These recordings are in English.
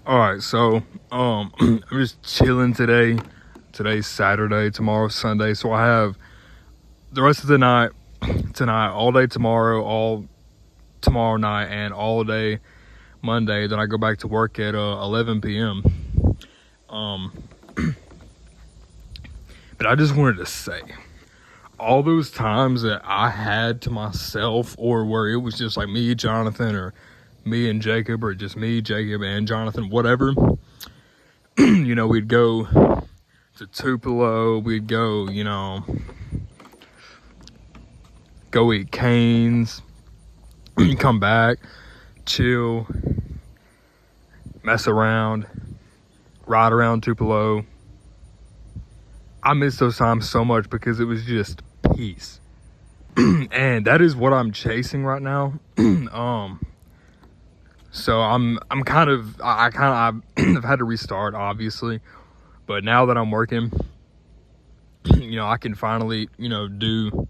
All right, so I'm just chilling today. Today's Saturday, tomorrow's Sunday, so I have the rest of the night tonight, all day tomorrow, all tomorrow night, and all day Monday. Then I go back to work at 11 p.m. Um, but I just wanted to say, all those times that I had to myself, or where it was just like me, Jonathan, or me and Jacob, or just me, Jacob, and Jonathan, whatever. We'd go to Tupelo, we'd go, go eat Cane's, come back, chill, mess around, ride around Tupelo. I miss those times so much because it was just peace. And that is what I'm chasing right now. So I'm kind of, I've had to restart, obviously, but now that I'm working, I can finally, do.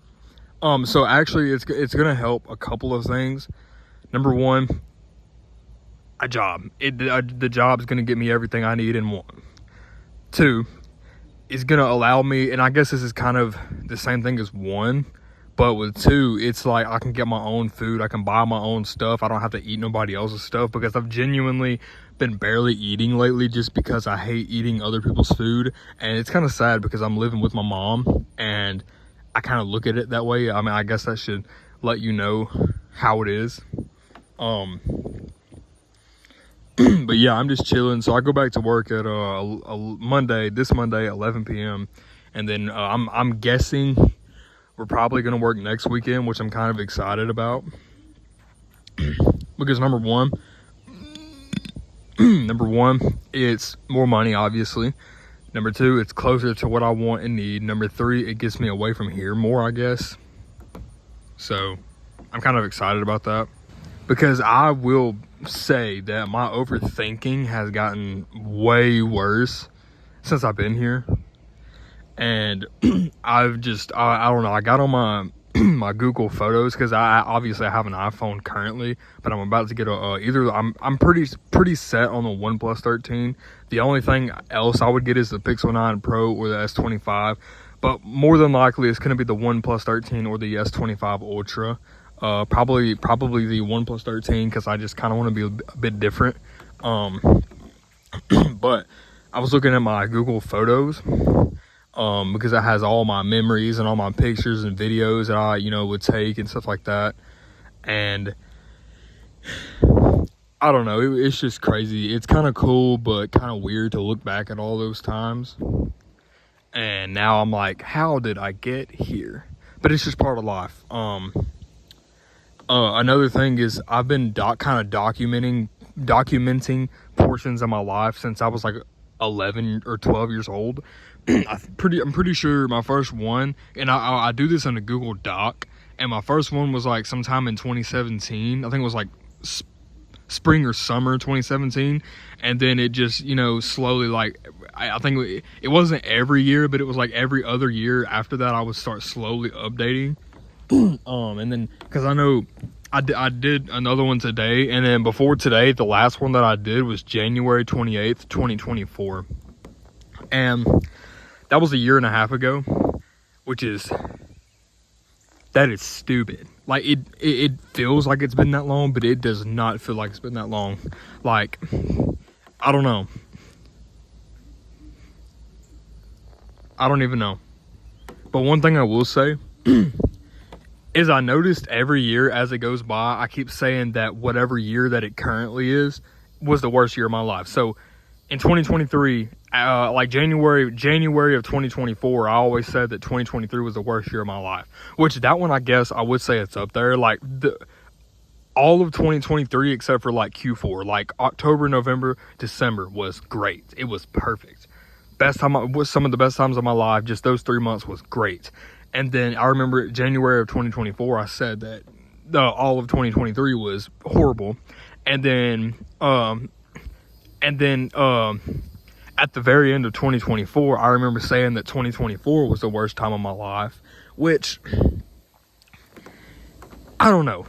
So actually, it's gonna help a couple of things. Number one, a job. The job's gonna get me everything I need in one. Two, it's gonna allow me, and I guess this is kind of the same thing as one, but with two, it's like I can get my own food. I can buy my own stuff. I don't have to eat nobody else's stuff, because I've genuinely been barely eating lately just because I hate eating other people's food. And it's kind of sad because I'm living with my mom and I kind of look at it that way. I mean, I guess that should let you know how it is. But yeah, I'm just chilling. So I go back to work at this Monday, 11 p.m. And then I'm guessing we're probably going to work next weekend, which I'm kind of excited about. Because number one, it's more money, obviously. Number two, it's closer to what I want and need. Number three, it gets me away from here more, I guess. So I'm kind of excited about that. Because I will say that my overthinking has gotten way worse since I've been here. And I don't know, I got on my my Google Photos, because I obviously have an iPhone currently, but I'm about to get I'm pretty set on the OnePlus 13. The only thing else I would get is the Pixel 9 Pro or the S25, but more than likely it's going to be the OnePlus 13 or the S25 Ultra. Probably the OnePlus 13, because I just kind of want to be a bit different. But I was looking at my Google Photos, because it has all my memories and all my pictures and videos that I, would take and stuff like that. And I don't know, it's just crazy. It's kind of cool, but kind of weird to look back at all those times. And now I'm like, how did I get here? But it's just part of life. Another thing is I've been documenting portions of my life since I was like 11 or 12 years old. I'm pretty sure my first one, and I do this in a Google Doc, and my first one was like sometime in 2017. I think it was like spring or summer 2017, and then it just, slowly, like, I think it wasn't every year, but it was like every other year after that I would start slowly updating. And then, because I know I did another one today, and then before today, the last one that I did was January 28th, 2024. And that was a year and a half ago, that is stupid. Like, it feels like it's been that long, but it does not feel like it's been that long. Like, I don't know. I don't even know. But one thing I will say is I noticed every year as it goes by, I keep saying that whatever year that it currently is was the worst year of my life. So in 2023, like January of 2024, I always said that 2023 was the worst year of my life, which that one, I guess I would say it's up there. Like all of 2023 except for like Q4, like October, November, December was great. It was perfect. Was some of the best times of my life. Just those 3 months was great. And then I remember January of 2024, I said that all of 2023 was horrible. And then at the very end of 2024, I remember saying that 2024 was the worst time of my life, which, I don't know.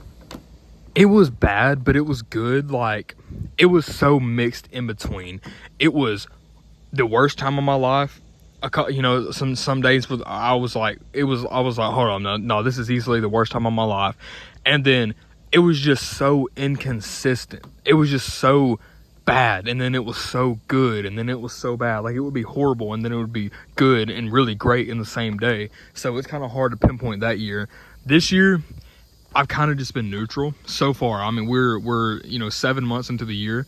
It was bad, but it was good. Like, it was so mixed in between. It was the worst time of my life. You know, some days I was like, hold on, no, this is easily the worst time of my life. And then it was just so inconsistent. It was just so bad, and then it was so good, and then it was so bad. Like, it would be horrible, and then it would be good and really great in the same day. So it's kind of hard to pinpoint that year. This year, I've kind of just been neutral so far. I mean, we're 7 months into the year,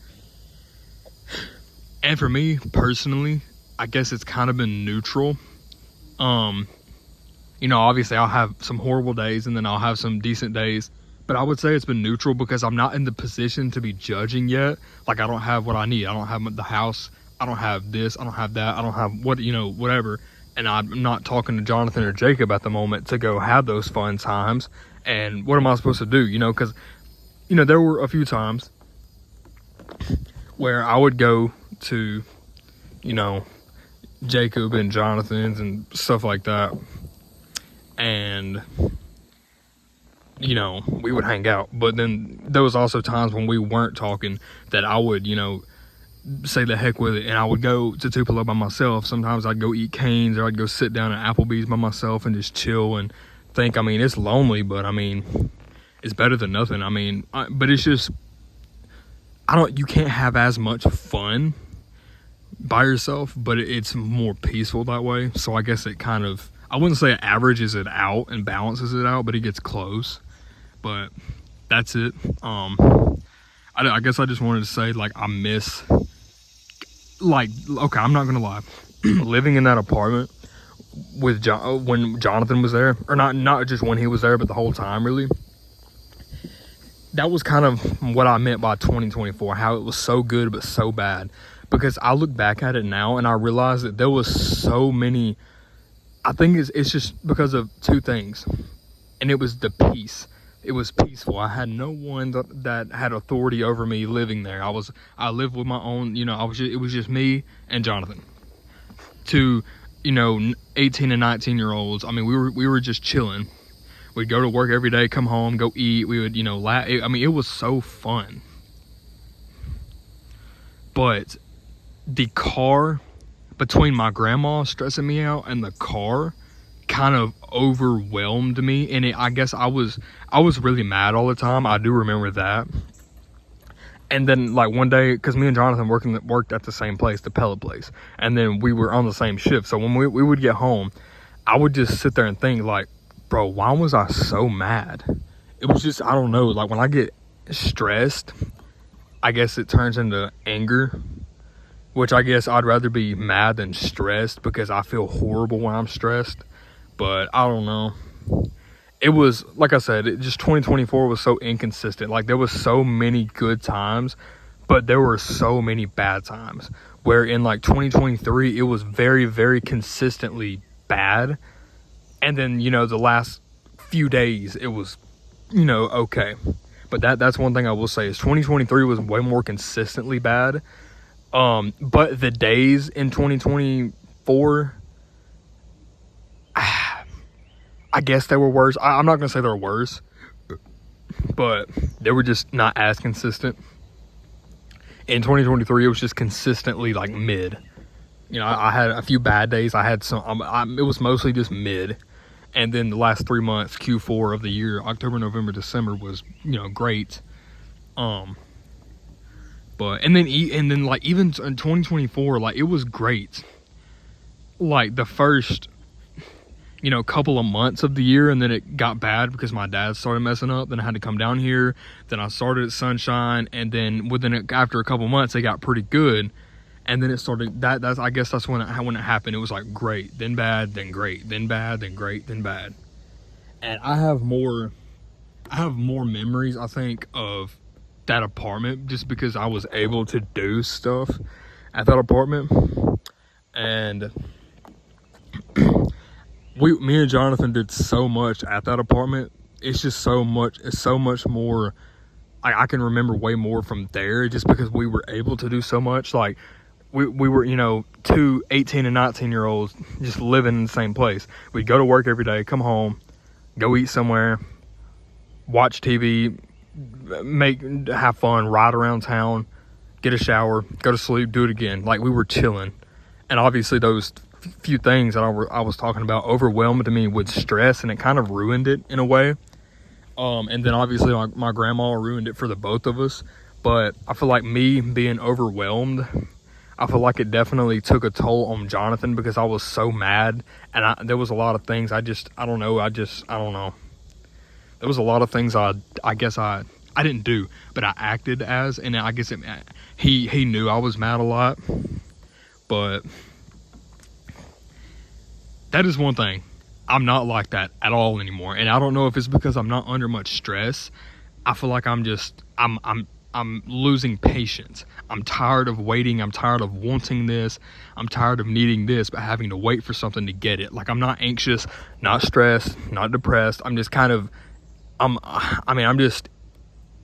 and for me personally, I guess it's kind of been neutral. Obviously I'll have some horrible days, and then I'll have some decent days. But I would say it's been neutral because I'm not in the position to be judging yet. Like, I don't have what I need. I don't have the house. I don't have this. I don't have that. I don't have whatever. And I'm not talking to Jonathan or Jacob at the moment to go have those fun times. And what am I supposed to do? Because, there were a few times where I would go to, Jacob and Jonathan's and stuff like that. And we would hang out. But then there was also times when we weren't talking that I would, say the heck with it, and I would go to Tupelo by myself. Sometimes I'd go eat Cane's, or I'd go sit down at Applebee's by myself and just chill and think. I mean, it's lonely, but I mean, it's better than nothing. I mean, but it's just, you can't have as much fun by yourself, but it's more peaceful that way. So I guess it kind of, I wouldn't say it averages it out and balances it out, but it gets close. But that's it. I guess I just wanted to say, like, I miss, like, okay, I'm not gonna lie, living in that apartment with when Jonathan was there, or not just when he was there, but the whole time, really. That was kind of what I meant by 2024, how it was so good but so bad. Because I look back at it now and I realize that there was so many, I think it's just because of two things. And it was the peace. It was peaceful. I had no one that had authority over me living there. I lived with my own, it was just me and Jonathan. To, 18 and 19 year olds. I mean, we were just chilling. We'd go to work every day, come home, go eat. We would, laugh. I mean, it was so fun. But the car, between my grandma stressing me out and the car, kind of overwhelmed me. And I guess I was really mad all the time. I do remember that. And then, like, one day, because me and Jonathan worked at the same place, the pellet place, and then we were on the same shift. So when we would get home, I would just sit there and think, like, bro, why was I so mad? It was just, I don't know, like, when I get stressed, I guess it turns into anger, which I guess I'd rather be mad than stressed, because I feel horrible when I'm stressed. But I don't know. It was, like I said, just 2024 was so inconsistent. Like, there was so many good times, but there were so many bad times. Where in, like, 2023, it was very, very consistently bad. And then, the last few days, it was, okay. But that's one thing I will say, is 2023 was way more consistently bad. But the days in 2024, I guess they were worse. I'm not going to say they were worse, but they were just not as consistent. In 2023, it was just consistently, like, mid. I had a few bad days. I had some, it was mostly just mid. And then the last 3 months, Q4 of the year, October, November, December, was, great. But, and then, like, even in 2024, like, it was great. Like, the first, couple of months of the year, and then it got bad because my dad started messing up. Then I had to come down here. Then I started at Sunshine, and then after a couple months, it got pretty good. And then it started, I guess that's when it happened. It was like great, then bad, then great, then bad, then great, then bad. And I have more memories, I think, of that apartment, just because I was able to do stuff at that apartment. And me and Jonathan did so much at that apartment. It's just so much more. I can remember way more from there, just because we were able to do so much. Like, we were, two 18 and 19 year olds just living in the same place. We'd go to work every day, come home, go eat somewhere, watch TV, have fun, ride around town, get a shower, go to sleep, do it again. Like, we were chilling. And obviously those few things that I was talking about overwhelmed me with stress, and it kind of ruined it in a way. And then obviously my grandma ruined it for the both of us. But I feel like me being overwhelmed, I feel like it definitely took a toll on Jonathan, because I was so mad. And there was a lot of things I don't know. There was a lot of things I guess I didn't do, but I acted as, and I guess he knew I was mad a lot. But that is one thing. I'm not like that at all anymore. And I don't know if it's because I'm not under much stress. I feel like I'm losing patience. I'm tired of waiting. I'm tired of wanting this. I'm tired of needing this, but having to wait for something to get it. Like, I'm not anxious, not stressed, not depressed. I'm just kind of, I'm just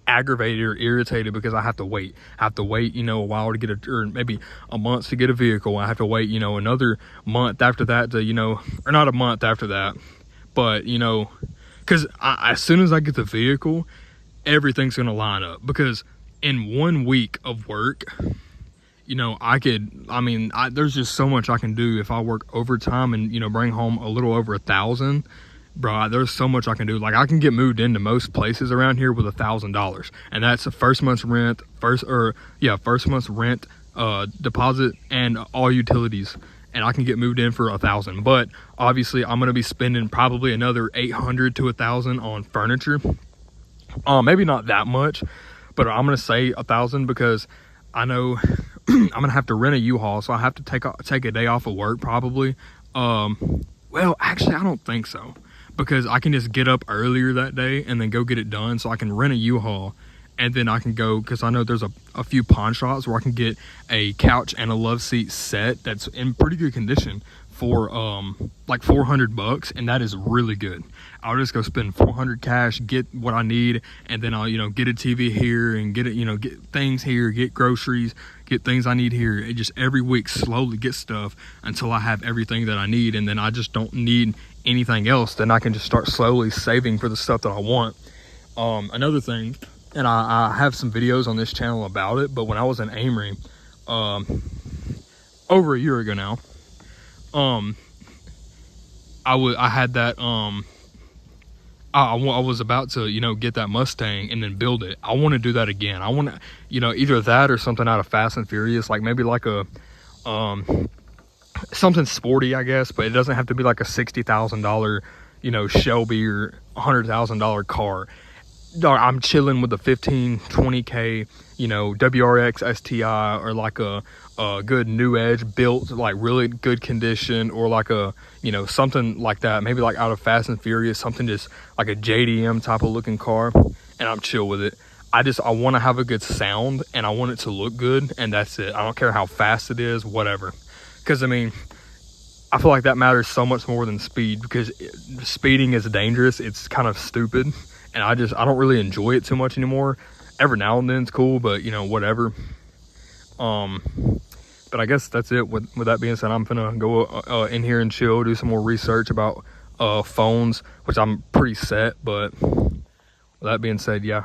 aggravated or irritated because I have to wait. I have to wait, a while to get or maybe a month to get a vehicle. I have to wait, another month after that to, or not a month after that, but, because as soon as I get the vehicle, everything's going to line up. Because in 1 week of work, there's just so much I can do if I work overtime and, bring home a little over 1,000. Bro, there's so much I can do. Like, I can get moved into most places around here with $1,000, and that's the first month's rent, first month's rent, deposit, and all utilities, and I can get moved in for $1,000. But obviously, I'm gonna be spending probably another $800 to $1,000 on furniture. Maybe not that much, but I'm gonna say $1,000 because I know I'm gonna have to rent a U-Haul, so I have to take a day off of work probably. Well, actually, I don't think so, because I can just get up earlier that day and then go get it done. So I can rent a U-Haul, and then I can go, because I know there's a few pawn shops where I can get a couch and a love seat set that's in pretty good condition for like $400, and that is really good. I'll just go spend $400 cash, get what I need, and then I'll get a TV here and get it, get things here, get groceries, get things I need here. It just every week slowly get stuff until I have everything that I need, and then I just don't need anything else. Then I can just start slowly saving for the stuff that I want. Another thing, and I have some videos on this channel about it, but when I was in Amory over a year ago now, I had that I was about to get that Mustang and then build it. I want to do that again. I want to either that or something out of Fast and Furious, like maybe like a something sporty, I guess, but it doesn't have to be like a $60,000 Shelby or $100,000 car. I'm chilling with a 15-20K WRX STI, or like a good new Edge built, like really good condition, or like a something like that, maybe like out of Fast and Furious, something just like a JDM type of looking car, and I'm chill with it. I want to have a good sound, and I want it to look good, and that's it. I don't care how fast it is, whatever. Because I feel like that matters so much more than speed, because speeding is dangerous. It's kind of stupid, and I don't really enjoy it too much anymore. Every now and then it's cool, but whatever. But I guess that's it. With that being said, I'm gonna go in here and chill, do some more research about phones, which I'm pretty set. But with that being said, yeah.